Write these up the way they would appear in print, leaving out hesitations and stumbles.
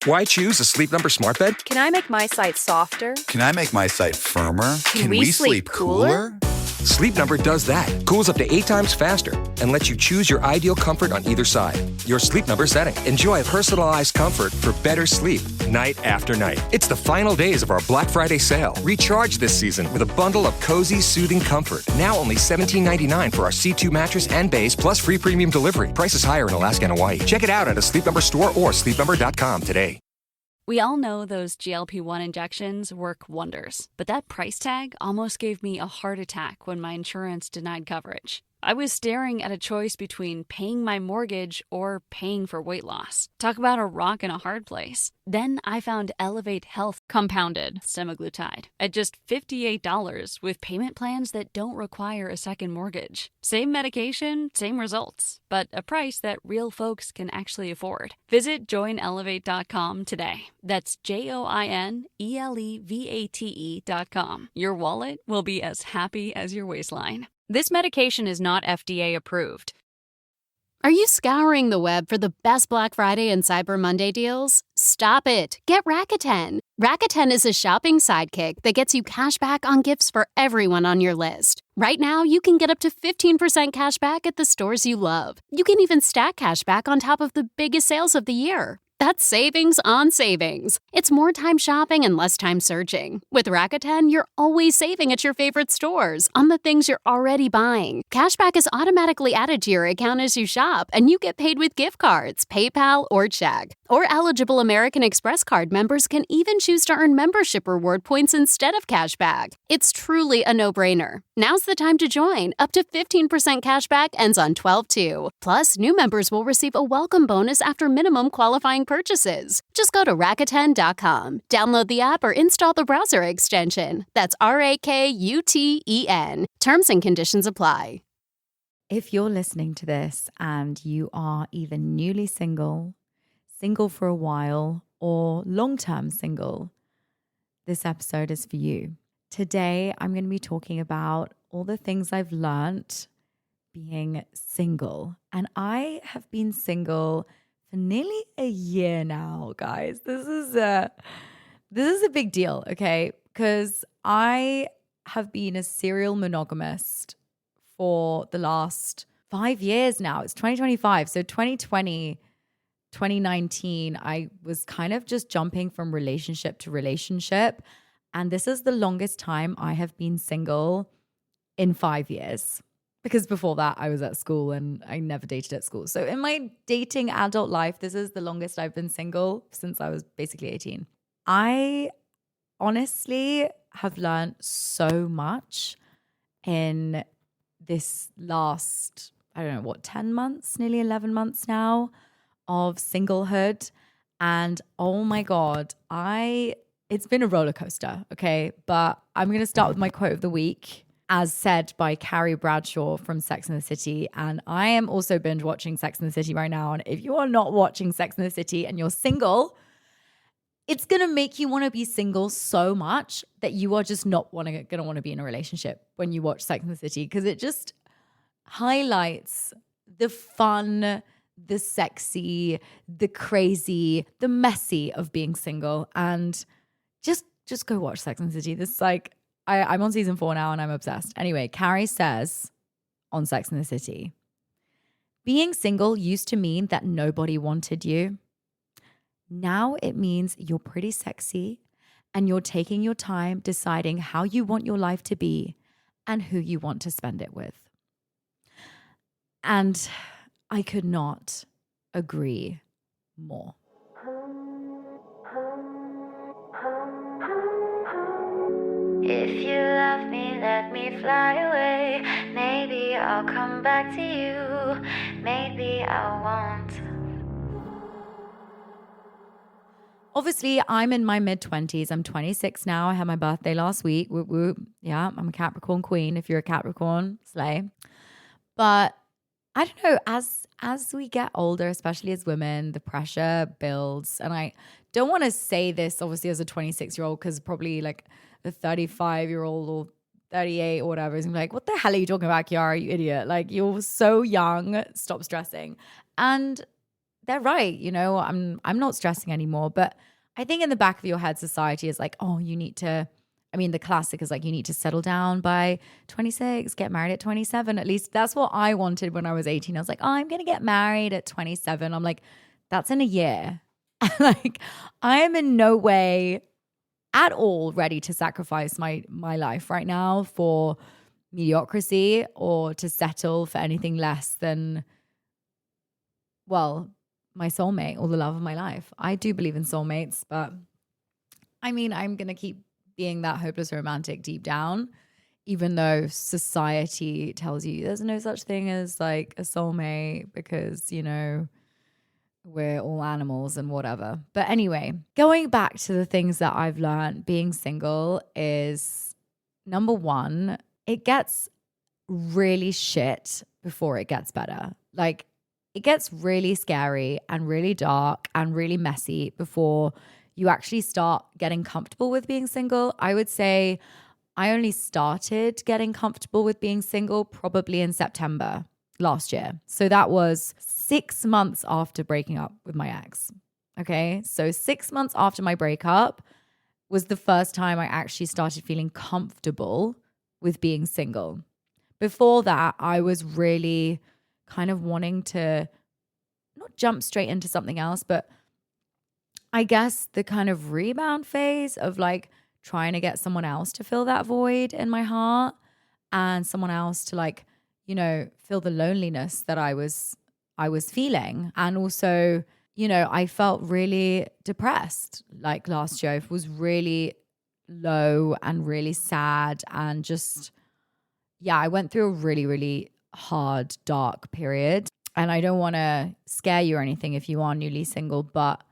Why choose a Sleep Number smart bed? Can I make my site softer? Can I make my site firmer? Can we sleep cooler? Sleep Number does that. Cools up to 8 times faster and lets you choose your ideal comfort on either side. Your Sleep Number setting. Enjoy personalized comfort for better sleep night after night. It's the final days of our Black Friday sale. Recharge this season with a bundle of cozy, soothing comfort. Now only $17.99 for our C2 mattress and base, plus free premium delivery. Prices higher in Alaska and Hawaii. Check it out at a Sleep Number store or sleepnumber.com today. We all know those GLP-1 injections work wonders, but that price tag almost gave me a heart attack when my insurance denied coverage. I was staring at a choice between paying my mortgage or paying for weight loss. Talk about a rock and a hard place. Then I found Elevate Health compounded semaglutide at just $58 with payment plans that don't require a second mortgage. Same medication, same results, but a price that real folks can actually afford. Visit joinelevate.com today. That's JOINELEVATE.com. Your wallet will be as happy as your waistline. This medication is not FDA approved. Are you scouring the web for the best Black Friday and Cyber Monday deals? Stop it. Get Rakuten. Rakuten is a shopping sidekick that gets you cash back on gifts for everyone on your list. Right now, you can get up to 15% cash back at the stores you love. You can even stack cash back on top of the biggest sales of the year. That's savings on savings. It's more time shopping and less time searching. With Rakuten, you're always saving at your favorite stores on the things you're already buying. Cashback is automatically added to your account as you shop, and you get paid with gift cards, PayPal, or check. Or eligible American Express card members can even choose to earn membership reward points instead of cashback. It's truly a no-brainer. Now's the time to join. Up to 15% cashback ends on 12/2. Plus, new members will receive a welcome bonus after minimum qualifying purchases. Just go to Rakuten.com, download the app, or install the browser extension. That's RAKUTEN. Terms and conditions apply. If you're listening to this and you are either newly single, single for a while, or long-term single, this episode is for you. Today, I'm going to be talking about all the things I've learnt being single. And I have been single for nearly a year now, guys. This is a big deal, okay? Because I have been a serial monogamist for the last 5 years now. It's 2025. So 2020, 2019, I was kind of just jumping from relationship to relationship. And this is the longest time I have been single in 5 years. Because before that, I was at school and I never dated at school. So in my dating adult life, this is the longest I've been single since I was basically 18. I honestly have learned so much in this last, 10 months, nearly 11 months now of singlehood. And oh my God, it's been a roller coaster, okay? But I'm going to start with my quote of the week, as said by Carrie Bradshaw from Sex and the City. And I am also binge watching Sex and the City right now. And if you are not watching Sex and the City and you're single, it's going to make you want to be single so much that you are just not going to want to be in a relationship when you watch Sex and the City, because it just highlights the fun, the sexy, the crazy, the messy of being single. And just go watch Sex and the City. This is like, I'm on season 4 now and I'm obsessed. Anyway, Carrie says on Sex and the City, being single used to mean that nobody wanted you. Now it means you're pretty sexy and you're taking your time deciding how you want your life to be and who you want to spend it with. And I could not agree more. If you love me, let me fly away. Maybe I'll come back to you. Maybe I won't. Obviously, I'm in my mid-20s. I'm 26 now. I had my birthday last week. Whoop, whoop. Yeah, I'm a Capricorn queen. If you're a Capricorn, slay. But I don't know, as we get older, especially as women, the pressure builds. And I don't want to say this, obviously, as a 26-year-old, because probably like a 35-year-old or 38 or whatever is like, what the hell are you talking about, Chiara, you idiot? Like, you're so young. Stop stressing. And they're right. You know, I'm not stressing anymore. But I think in the back of your head, society is like, oh, you need to, I mean, the classic is like, you need to settle down by 26, get married at 27. At least that's what I wanted when I was 18. I was like, oh, I'm going to get married at 27. I'm like, that's in a year. Like, I am in no way at all ready to sacrifice my life right now for mediocrity or to settle for anything less than, well, my soulmate or the love of my life. I do believe in soulmates, but I mean, I'm going to keep being that hopeless romantic deep down, even though society tells you there's no such thing as like a soulmate because, you know, we're all animals and whatever. But anyway, going back to the things that I've learned being single is, number one, it gets really shit before it gets better. Like, it gets really scary and really dark and really messy before you actually start getting comfortable with being single. I would say I only started getting comfortable with being single probably in September last year. So that was 6 months after breaking up with my ex. Okay. So 6 months after my breakup was the first time I actually started feeling comfortable with being single. Before that, I was really kind of wanting to not jump straight into something else, but I guess the kind of rebound phase of like trying to get someone else to fill that void in my heart and someone else to like, you know, feel the loneliness that I was feeling. And also, you know, I felt really depressed. Like last year, I was really low and really sad and just, yeah, I went through a really, really hard, dark period. And I don't want to scare you or anything if you are newly single, but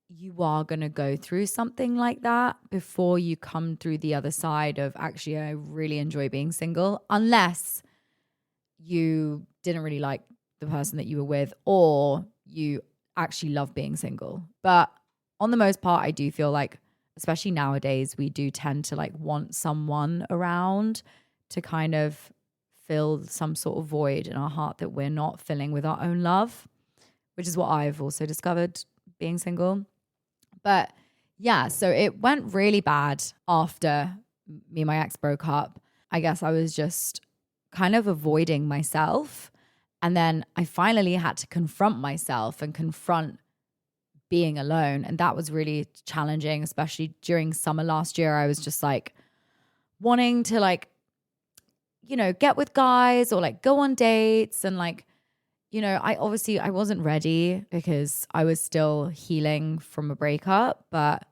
you are going to go through something like that before you come through the other side of actually, I really enjoy being single, unless you didn't really like the person that you were with or you actually love being single. But on the most part, I do feel like, especially nowadays, we do tend to like want someone around to kind of fill some sort of void in our heart that we're not filling with our own love, which is what I've also discovered being single. But yeah, so it went really bad after me and my ex broke up. I guess I was just kind of avoiding myself. And then I finally had to confront myself and confront being alone. And that was really challenging, especially during summer last year. I was just like wanting to like, you know, get with guys or like go on dates and like, you know, I wasn't ready because I was still healing from a breakup. But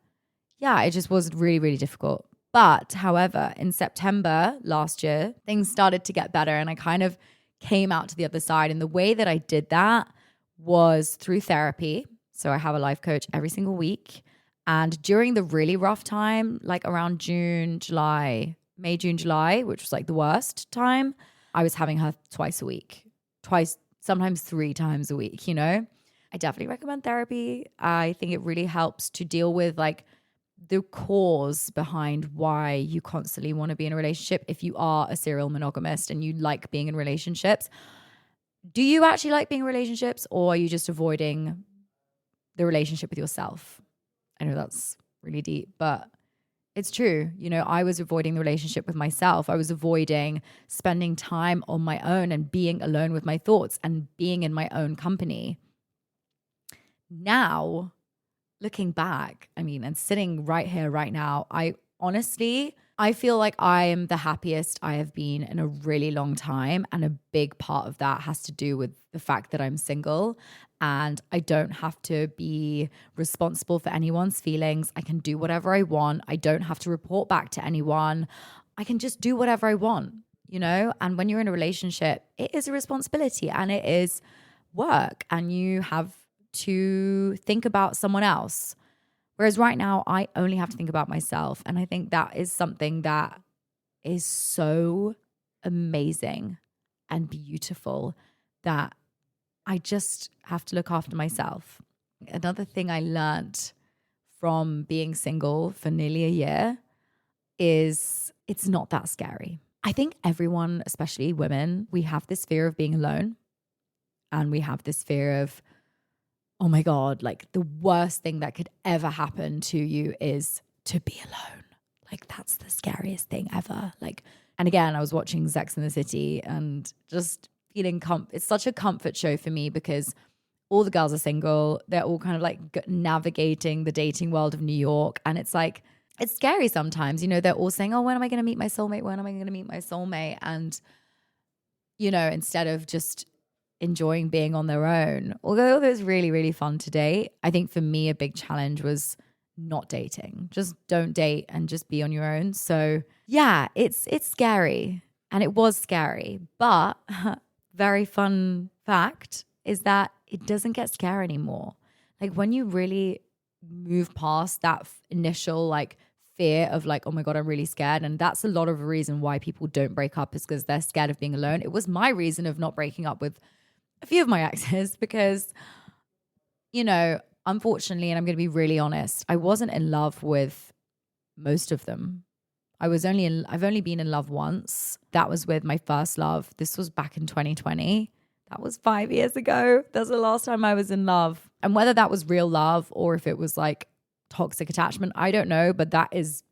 yeah, it just was really, really difficult. But however, in September last year, things started to get better and I kind of came out to the other side. And the way that I did that was through therapy. So I have a life coach every single week. And during the really rough time, like around May, June, July, which was like the worst time, I was having her twice a week, sometimes 3 times a week, you know? I definitely recommend therapy. I think it really helps to deal with like the cause behind why you constantly want to be in a relationship. If you are a serial monogamist and you like being in relationships, do you actually like being in relationships or are you just avoiding the relationship with yourself? I know that's really deep, but it's true. You know, I was avoiding the relationship with myself. I was avoiding spending time on my own and being alone with my thoughts and being in my own company. Now, looking back, I mean, and sitting right here, right now, I feel like I am the happiest I have been in a really long time. And a big part of that has to do with the fact that I'm single and I don't have to be responsible for anyone's feelings. I can do whatever I want. I don't have to report back to anyone. I can just do whatever I want, you know? And when you're in a relationship, it is a responsibility and it is work and you have to think about someone else. Whereas right now, I only have to think about myself. And I think that is something that is so amazing and beautiful that I just have to look after myself. Another thing I learned from being single for nearly a year is it's not that scary. I think everyone, especially women, we have this fear of being alone. And we have this fear of oh my God, like the worst thing that could ever happen to you is to be alone. Like that's the scariest thing ever. Like, and again, I was watching Sex and the City and just feeling it's such a comfort show for me because all the girls are single. They're all kind of like navigating the dating world of New York. And it's like, it's scary sometimes, you know, they're all saying, oh, when am I going to meet my soulmate? When am I going to meet my soulmate? And, you know, instead of just enjoying being on their own, although it was really, really fun to date, I think for me, a big challenge was not dating. Just don't date and just be on your own. So yeah, it's scary. And it was scary. But very fun fact is that it doesn't get scary anymore. Like when you really move past that initial like fear of like, oh my God, I'm really scared. And that's a lot of the reason why people don't break up is because they're scared of being alone. It was my reason of not breaking up with a few of my exes because, you know, unfortunately, and I'm going to be really honest, I wasn't in love with most of them. I've only been in love once. That was with my first love. This was back in 2020. That was 5 years ago. That's the last time I was in love. And whether that was real love or if it was like toxic attachment, I don't know. But that is,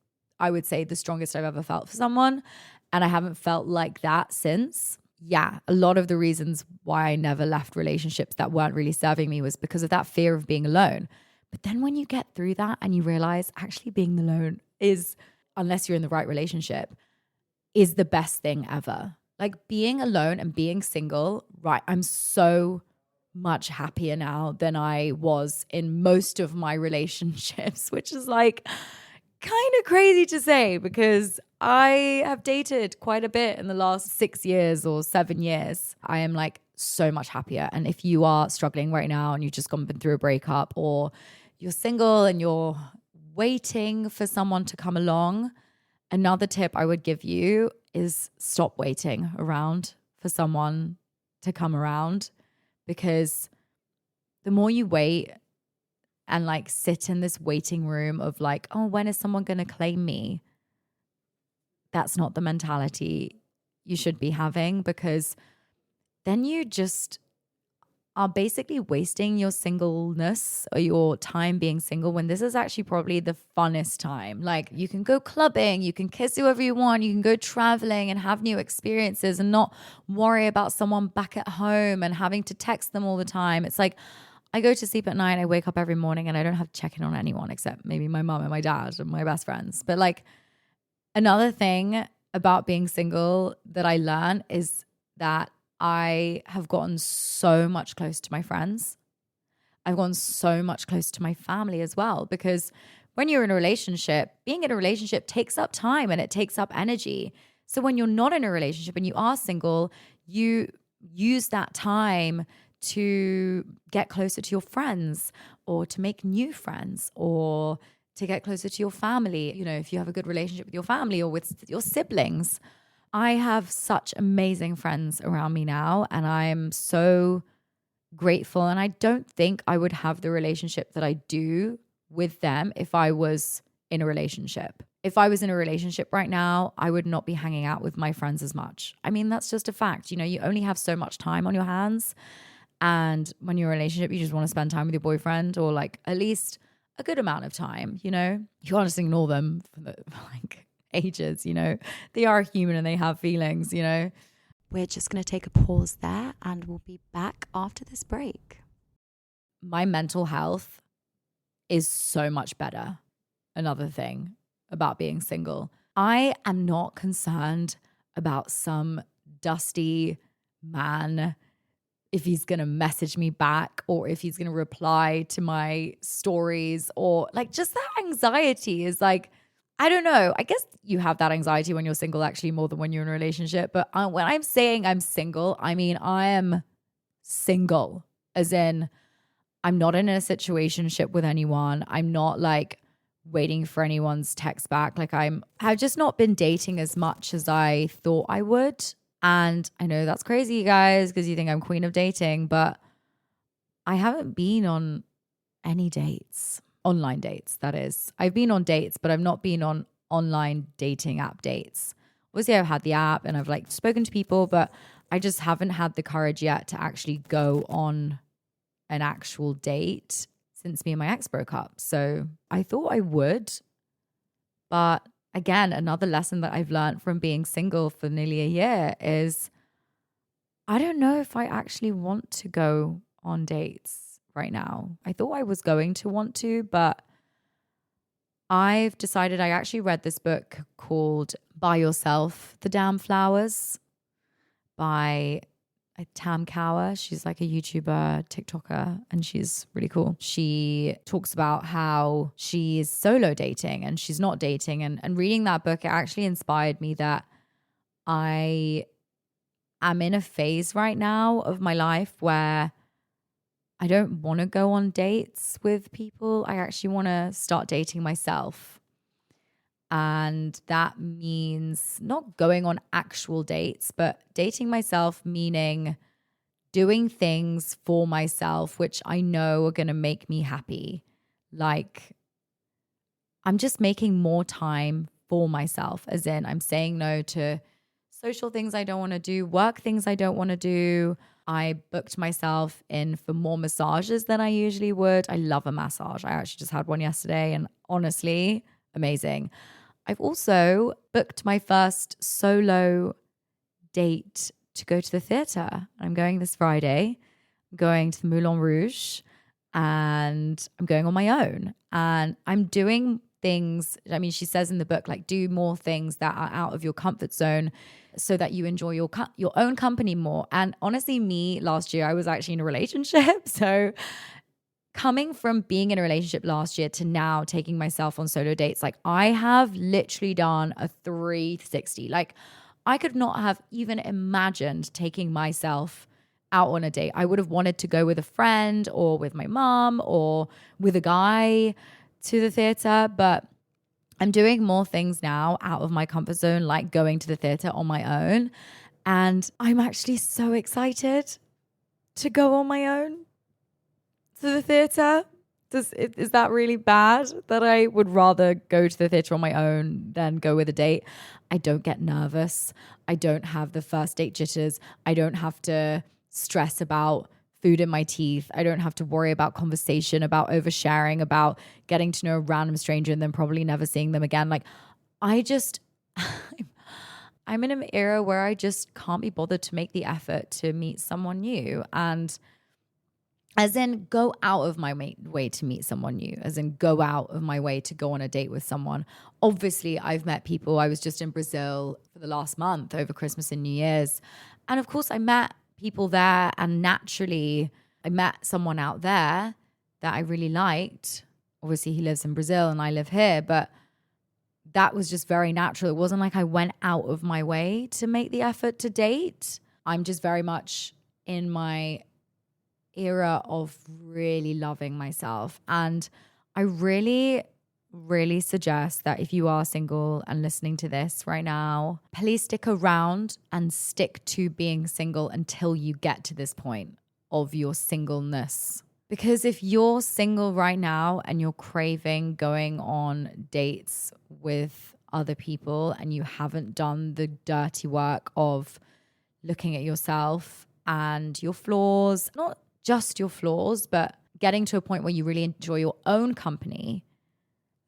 I would say, the strongest I've ever felt for someone. And I haven't felt like that since. Yeah, a lot of the reasons why I never left relationships that weren't really serving me was because of that fear of being alone. But then when you get through that and you realize actually being alone is, unless you're in the right relationship, is the best thing ever. Like being alone and being single, right? I'm so much happier now than I was in most of my relationships, which is like kind of crazy to say because I have dated quite a bit in the last 6 years or 7 years. I am like so much happier. And if you are struggling right now and you've just been through a breakup or you're single and you're waiting for someone to come along, another tip I would give you is stop waiting around for someone to come around, because the more you wait and like sit in this waiting room of like, oh, when is someone going to claim me? That's not the mentality you should be having, because then you just are basically wasting your singleness or your time being single when this is actually probably the funnest time. Like you can go clubbing, you can kiss whoever you want, you can go traveling and have new experiences and not worry about someone back at home and having to text them all the time. It's like I go to sleep at night, I wake up every morning and I don't have to check in on anyone except maybe my mom and my dad and my best friends. But like another thing about being single that I learned is that I have gotten so much close to my friends. I've gotten so much close to my family as well, because when you're in a relationship, being in a relationship takes up time and it takes up energy. So when you're not in a relationship and you are single, you use that time to get closer to your friends or to make new friends or to get closer to your family. You know, if you have a good relationship with your family or with your siblings. I have such amazing friends around me now, and I'm so grateful. And I don't think I would have the relationship that I do with them if I was in a relationship. If I was in a relationship right now, I would not be hanging out with my friends as much. I mean, that's just a fact. You know, you only have so much time on your hands. And when you're in a relationship, you just want to spend time with your boyfriend, or like at least a good amount of time, you know? You can't just ignore them for like ages, you know. They are human and they have feelings, you know. We're just going to take a pause there and we'll be back after this break. My mental health is so much better. Another thing about being single, I am not concerned about some dusty man, if he's going to message me back or if he's going to reply to my stories, or like just that anxiety is like, I don't know. I guess you have that anxiety when you're single actually more than when you're in a relationship. But when I'm saying I'm single, I mean I am single, as in I'm not in a situationship with anyone. I'm not like waiting for anyone's text back. Like I've just not been dating as much as I thought I would. And I know that's crazy, you guys, because you think I'm queen of dating, but I haven't been on any dates. Online dates, that is. I've been on dates, but I've not been on online dating app dates. Obviously, I've had the app and I've like spoken to people, but I just haven't had the courage yet to actually go on an actual date since me and my ex broke up. So I thought I would. But again, another lesson that I've learned from being single for nearly a year is I don't know if I actually want to go on dates right now. I thought I was going to want to, but I've decided. I actually read this book called Buy Yourself the Damn Flowers by Tam Kaur. She's like a YouTuber, TikToker, and she's really cool. She talks about how she is solo dating and she's not dating. And reading that book, it actually inspired me that I am in a phase right now of my life where I don't want to go on dates with people. I actually want to start dating myself. And that means not going on actual dates, but dating myself, meaning doing things for myself, which I know are going to make me happy. Like, I'm just making more time for myself, as in I'm saying no to social things I don't want to do, work things I don't want to do. I booked myself in for more massages than I usually would. I love a massage. I actually just had one yesterday and honestly, amazing. I've also booked my first solo date to go to the theatre. I'm going this Friday. I'm going to the Moulin Rouge and I'm going on my own. And I'm doing things, I mean, she says in the book, like, do more things that are out of your comfort zone so that you enjoy your own company more. And honestly, me last year, I was actually in a relationship. So coming from being in a relationship last year to now taking myself on solo dates, like I have literally done a 360. Like I could not have even imagined taking myself out on a date. I would have wanted to go with a friend or with my mom or with a guy to the theater, but I'm doing more things now out of my comfort zone, like going to the theater on my own. And I'm actually so excited to go on my own to the theater. Is that really bad that I would rather go to the theater on my own than go with a date? I don't get nervous. I don't have the first date jitters. I don't have to stress about food in my teeth. I don't have to worry about conversation, about oversharing, about getting to know a random stranger and then probably never seeing them again. Like I just, I'm in an era where I just can't be bothered to make the effort to meet someone new. And as in go out of my way to meet someone new, as in go out of my way to go on a date with someone. Obviously, I've met people. I was just in Brazil for the last month over Christmas and New Year's. And of course, I met people there, and naturally I met someone out there that I really liked. Obviously he lives in Brazil and I live here, but that was just very natural. It wasn't like I went out of my way to make the effort to date. I'm just very much in my era of really loving myself. And I really suggest that if you are single and listening to this right now, please stick around and stick to being single until you get to this point of your singleness. Because if you're single right now and you're craving going on dates with other people and you haven't done the dirty work of looking at yourself and your flaws, not just your flaws, but getting to a point where you really enjoy your own company,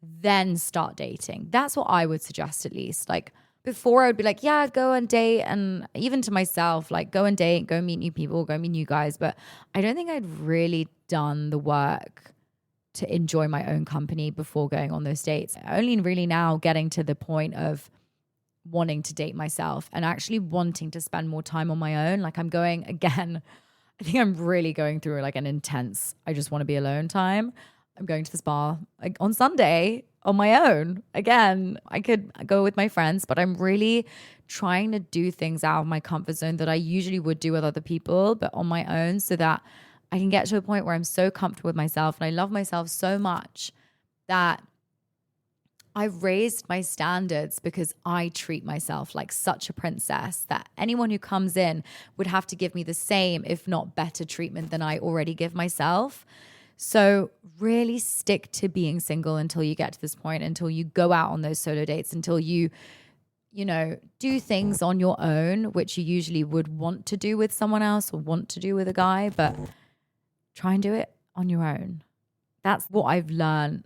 then start dating. That's what I would suggest, at least. Like before I would be like, yeah, go and date. And even to myself, like go and date, go meet new people, go meet new guys. But I don't think I'd really done the work to enjoy my own company before going on those dates. Only really now getting to the point of wanting to date myself and actually wanting to spend more time on my own. Like I'm going again, I think I'm really going through like an intense, I just want to be alone time. I'm going to the spa like on Sunday on my own. Again, I could go with my friends, but I'm really trying to do things out of my comfort zone that I usually would do with other people, but on my own, so that I can get to a point where I'm so comfortable with myself and I love myself so much that I've raised my standards because I treat myself like such a princess that anyone who comes in would have to give me the same, if not better treatment than I already give myself. So really stick to being single until you get to this point, until you go out on those solo dates, until you do things on your own, which you usually would want to do with someone else or want to do with a guy. But try and do it on your own. That's what I've learned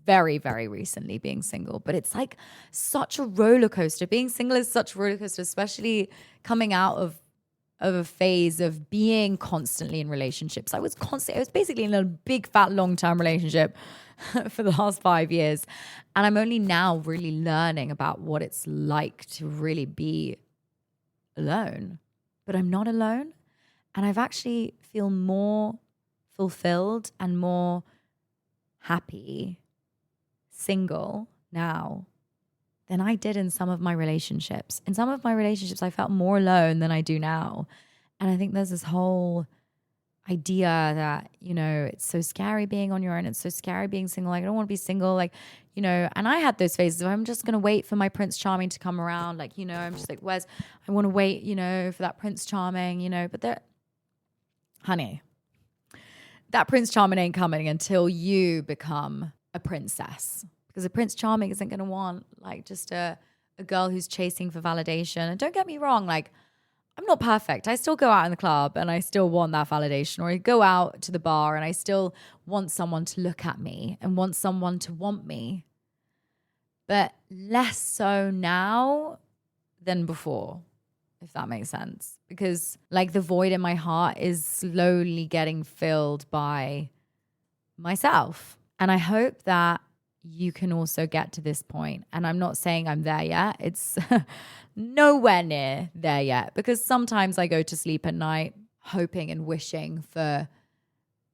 very, very recently being single. But it's like such a roller coaster. Being single is such a roller coaster, especially coming out of a phase of being constantly in relationships. I was basically in a big fat long-term relationship for the last 5 years. And I'm only now really learning about what it's like to really be alone. But I'm not alone. And I've actually feel more fulfilled and more happy single now than I did in some of my relationships. In some of my relationships, I felt more alone than I do now. And I think there's this whole idea that, you know, it's so scary being on your own. It's so scary being single. Like, I don't want to be single. Like, you know, and I had those phases where I'm just going to wait for my Prince Charming to come around. Like, you know, I'm just like, I want to wait, you know, for that Prince Charming, you know, but honey, that Prince Charming ain't coming until you become a princess. Because a Prince Charming isn't going to want like just a girl who's chasing for validation. And don't get me wrong, like I'm not perfect. I still go out in the club and I still want that validation. Or I go out to the bar and I still want someone to look at me and want someone to want me. But less so now than before, if that makes sense. Because like the void in my heart is slowly getting filled by myself. And I hope that you can also get to this point. And I'm not saying I'm there yet. It's nowhere near there yet, because sometimes I go to sleep at night hoping and wishing for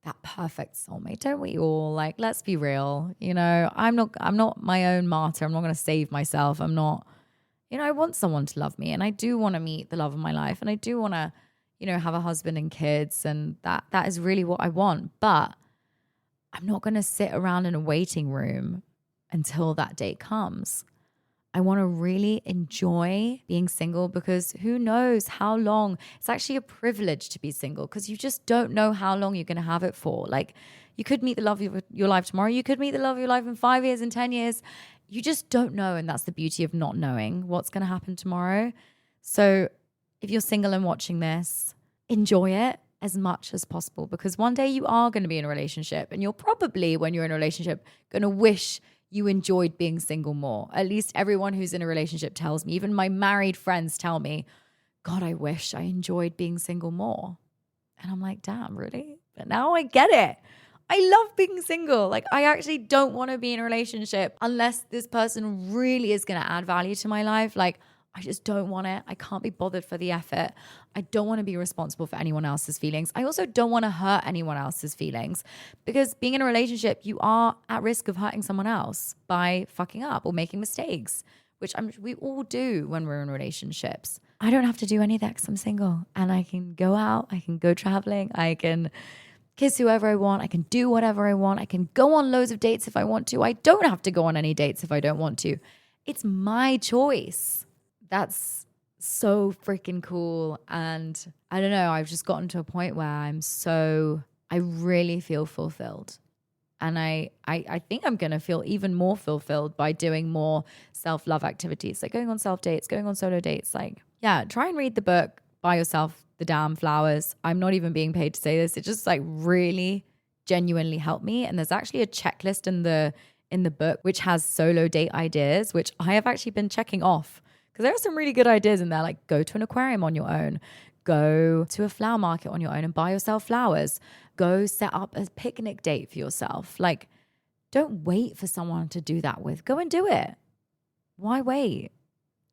that perfect soulmate. Don't we all? Like, let's be real. You know, I'm not my own martyr. I'm not going to save myself. I'm not, you know, I want someone to love me, and I do want to meet the love of my life, and I do want to, you know, have a husband and kids, and that is really what I want. But I'm not going to sit around in a waiting room until that day comes. I want to really enjoy being single, because who knows how long. It's actually a privilege to be single, because you just don't know how long you're going to have it for. Like, you could meet the love of your life tomorrow. You could meet the love of your life in 5 years, in 10 years. You just don't know. And that's the beauty of not knowing what's going to happen tomorrow. So if you're single and watching this, enjoy it as much as possible, because one day you are going to be in a relationship, and you're probably, when you're in a relationship, going to wish you enjoyed being single more. At least everyone who's in a relationship tells me. Even my married friends tell me, God, I wish I enjoyed being single more. And I'm like, damn, really? But now I get it. I love being single. Like, I actually don't want to be in a relationship unless this person really is going to add value to my life. Like, I just don't want it. I can't be bothered for the effort. I don't want to be responsible for anyone else's feelings. I also don't want to hurt anyone else's feelings, because being in a relationship, you are at risk of hurting someone else by fucking up or making mistakes, which we all do when we're in relationships. I don't have to do any of that because I'm single, and I can go out, I can go traveling, I can kiss whoever I want, I can do whatever I want, I can go on loads of dates if I want to. I don't have to go on any dates if I don't want to. It's my choice. That's so freaking cool. And I don't know, I've just gotten to a point where I really feel fulfilled. And I think I'm going to feel even more fulfilled by doing more self-love activities, like going on self-dates, going on solo dates. Like, yeah, try and read the book, Buy Yourself the Damn Flowers. I'm not even being paid to say this. It just like really genuinely helped me. And there's actually a checklist in the book which has solo date ideas, which I have actually been checking off. Because there are some really good ideas in there, like go to an aquarium on your own, go to a flower market on your own and buy yourself flowers, go set up a picnic date for yourself. Like, don't wait for someone to do that with. Go and do it. Why wait?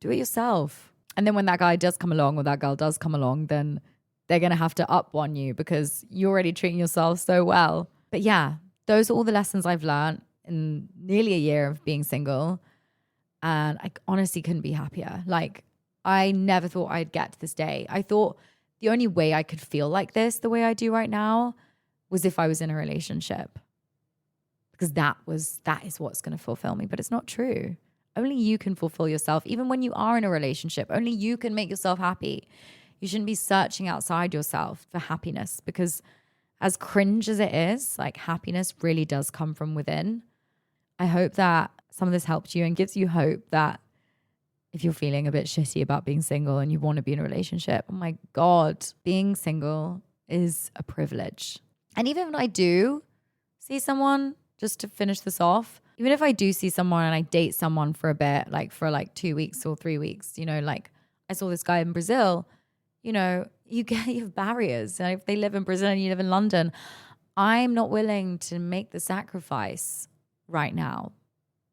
Do it yourself. And then when that guy does come along or that girl does come along, then they're going to have to up on you because you're already treating yourself so well. But yeah, those are all the lessons I've learned in nearly a year of being single. And I honestly couldn't be happier. Like, I never thought I'd get to this day. I thought the only way I could feel like this, the way I do right now, was if I was in a relationship. Because that is what's going to fulfill me. But it's not true. Only you can fulfill yourself. Even when you are in a relationship, only you can make yourself happy. You shouldn't be searching outside yourself for happiness, because as cringe as it is, like, happiness really does come from within. I hope that some of this helped you and gives you hope that if you're feeling a bit shitty about being single and you want to be in a relationship, oh my God, being single is a privilege. And even if I do see someone, just to finish this off, even if I do see someone and I date someone for a bit, like for like 2 weeks or 3 weeks, you know, like I saw this guy in Brazil, you know, you have barriers. And if they live in Brazil and you live in London, I'm not willing to make the sacrifice right now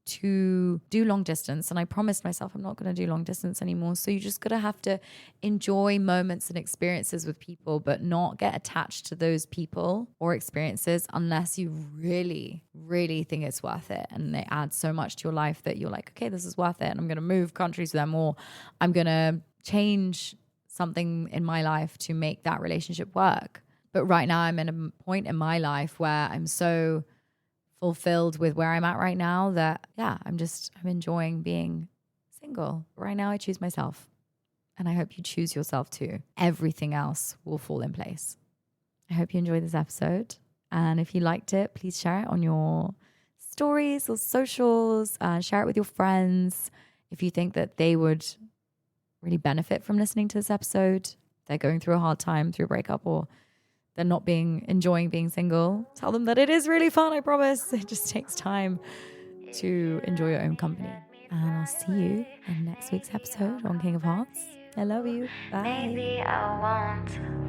to do long distance. And I promised myself I'm not going to do long distance anymore. So you just got to have to enjoy moments and experiences with people, but not get attached to those people or experiences unless you really, really think it's worth it. And it adds so much to your life that you're like, okay, this is worth it. And I'm going to move countries with them, or I'm going to change something in my life to make that relationship work. But right now I'm at a point in my life where I'm so fulfilled with where I'm at right now that, yeah, I'm enjoying being single. Right now I choose myself, and I hope you choose yourself too. Everything else will fall in place. I hope you enjoyed this episode. And if you liked it, please share it on your stories or socials. Share it with your friends. If you think that they would really benefit from listening to this episode, they're going through a hard time, through a breakup, or they're not enjoying being single, tell them that it is really fun, I promise. It just takes time to enjoy your own company. And I'll see you in next week's episode on King of Hearts. I love you. Bye. Maybe I won't.